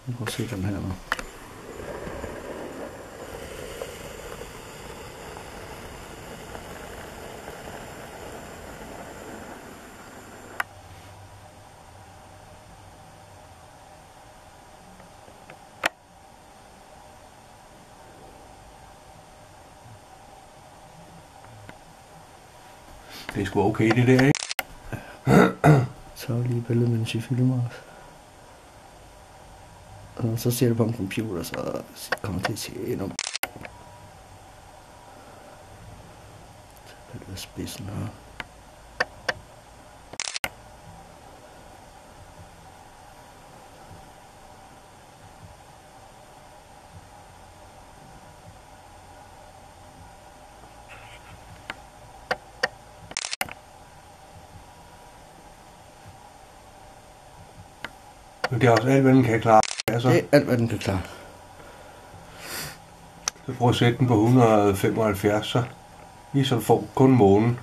Prøv at se den her nu. Det er sgu okay, det der, ikke? Så lige billedet, mens I filmer os. Og så ser du på en computer, så kommer det til at se endnu. Så billedet spidsen her. Men det er også alt, hvad den kan klare. Altså, Det er alt, hvad den kan klare. så prøv at sætte den på 175, så ligesom får kun månen.